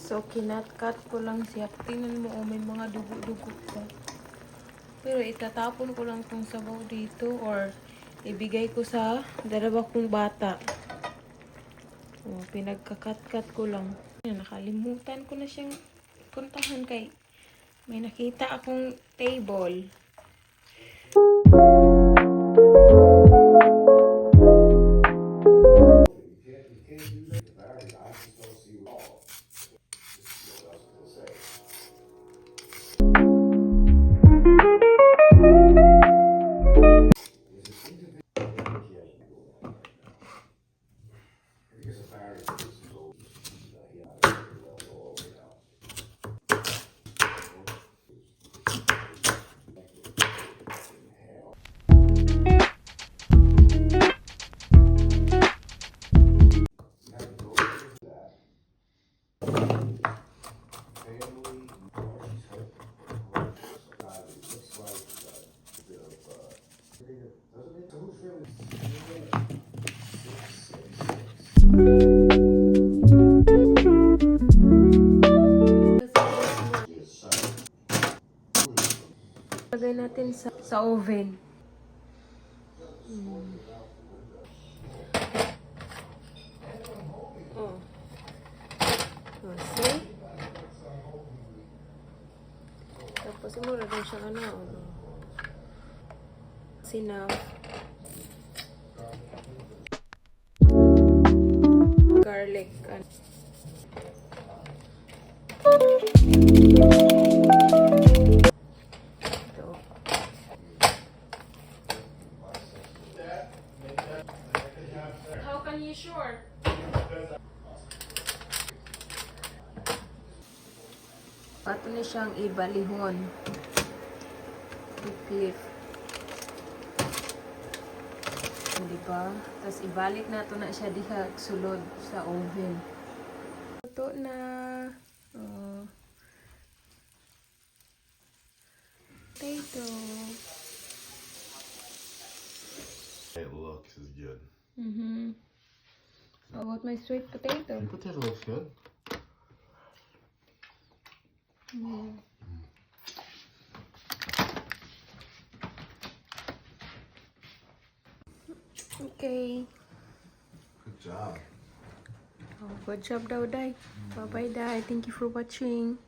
So, kinat-cut ko lang siya. Tingnan mo, may mga dugo-dugo pa. Pero itatapon ko lang kung sabaw dito or ibigay ko sa dalawa kong bata. Oh, pinagkakat-cut ko lang. Nakalimutan ko na siyang puntahan kay may nakita akong table. Lagay natin sa oven. Oh. Oh, see? Tapos mo lagay siya sinaw. Garlic. How can you sure? Pato na siyang ibalihon. I-flip. Diba? Tapos ibalik na ito na siya diha sulod sa oven. Ito na. Potato. It looks is good. How about my sweet potato? Your potato looks good. Okay. Good job. Oh, good job daw, Day. Bye-bye, Day. Thank you for watching.